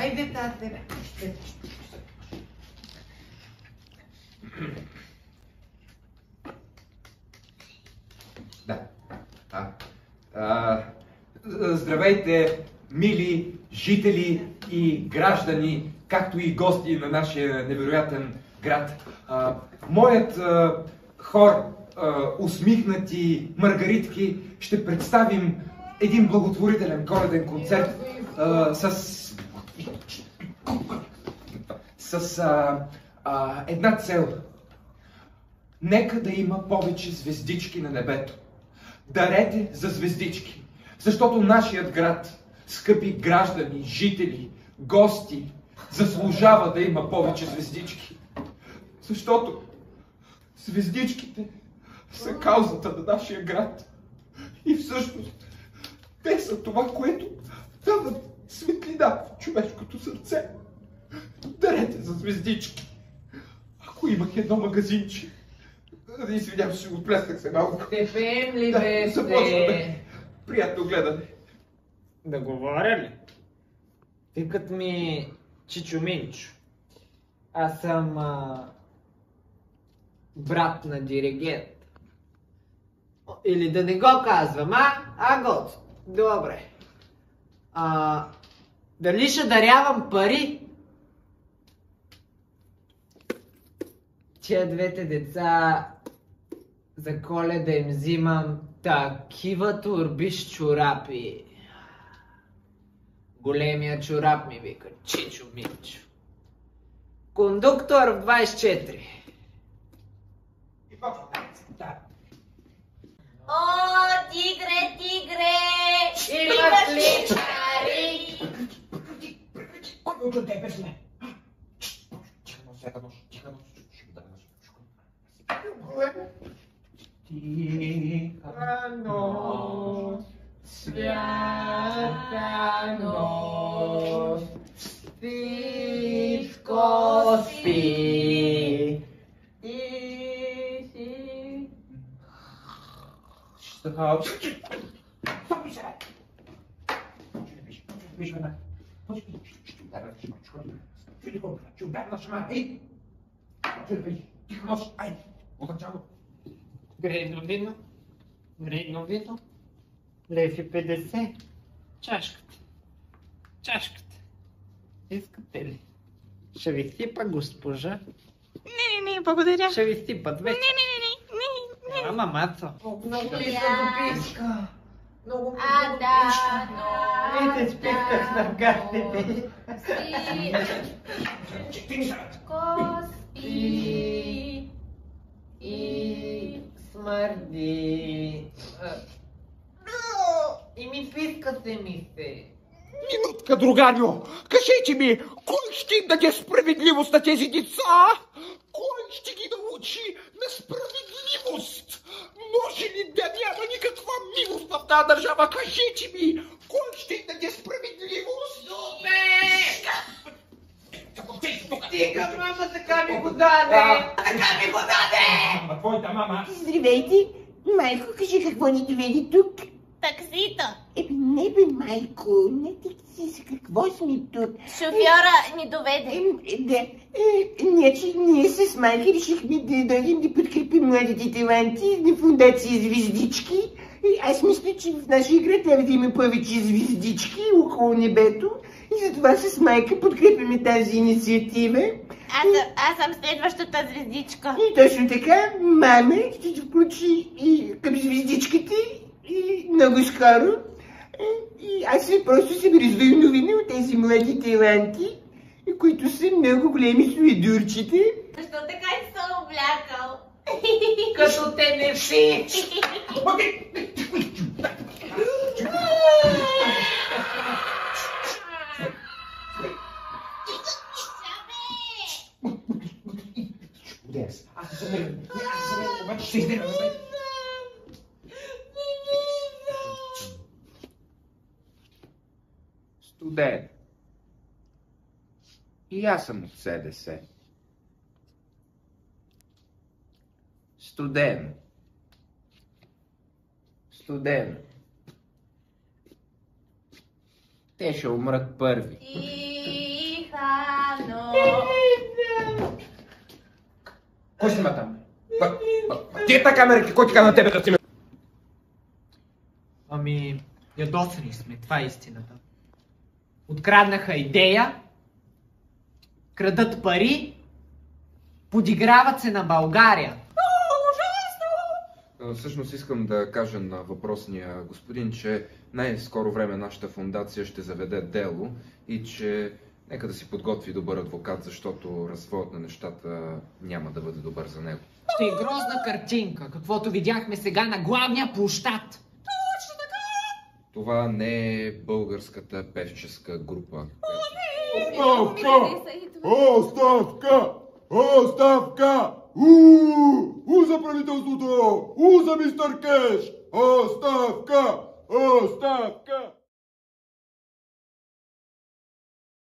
Хайде, тате. Да. Здравейте, мили жители и граждани, както и гости на нашия невероятен град. Моят хор усмихнати маргаритки ще представим един благотворителен коледен концерт с една цел. Нека да има повече звездички на небето. Дарете за звездички, защото нашият град, скъпи граждани, жители, гости, заслужава да има повече звездички. Защото звездичките са каузата на нашия град. И всъщност те са това, което дава светлина в човешкото сърце. Дарете за звездички. Ако имах едно магазинче, извинявам се, отплеснах се малко. Ще пеем ли, бе? Започваме. Приятно гледане. Да говоря ли? Викат ми Чичо Минчо. Аз съм брат на диригент. Или да не го казвам, год. Добре. Дали ще дарявам пари? Тия двете деца за Коледа им взимам такива торби с чорапи. Големия чорап ми вика Чичо Минчо. Кондуктор в 24. О, тигре, тигре! Имаш ли пари? Кой ме учи тебе сме? Тиха нос, всяка нощ, тиха нощ. Тиха нощ, свята нощ, Всичко спи. Грейно вино. Грейно вино. Лев 50. Чашката. Чашката. Искате ли? Ще ви сипа, госпожа. Не, благодаря. Ще ви сипат вече. Не. Ама, Мацо. Много ли са дописка? Много Да. Вижте, списках на гастите. Спи. И смърди. И ми писка се ми се. Минутка, другарю! Кажете ми, кой ще им даде справедливост на тези деца? Кой ще ги научи на справедливост? Може ли да няма никаква милост в тази държава? Кажете ми, кой ще им даде справедливост? Стига, мама, така ми го даде! Така ми го даде! Твоята мама. Здравейте! Майко, кажи какво ни доведе тук? Таксито. Не бе, майко, не такси, какво сме тук? Шофьора ни доведе. Ние с майка решихме да дойдем да подкрепим младите таланти на фундация Звездички. Аз мисля, че в нашия град трябва да има повече звездички около небето. И затова с майка подкрепяме тази инициатива. Аз съм следващата звездичка. И точно така, мама ще се включи и към звездичките и много скоро. И аз просто се раздаю новини от тези млади таланти, които са много големи суедурчета. Защо така си се облякал? Като те не си! Аз се замерям, обаче ще издирам. Студен. И аз съм от СДС. Студен. Студен. Те ще умрат първи. Стано. Кой снима там? Ти е така, Мерки, кой ти каза на тебе да снима? Ами, ядосани сме, това е истината. Откраднаха идея, крадат пари, подиграват се на България. Всъщност искам да кажа на въпросния господин, че най-скоро време нашата фундация ще заведе дело и че нека да си подготви добър адвокат, защото развоят на нещата няма да бъде добър за него. Ще е грозна картинка, каквото видяхме сега на главния площад. Това не е българската певческа група. Оставка! Оставка! Оставка! За правителството! За мистер Кеш! Оставка! Оставка!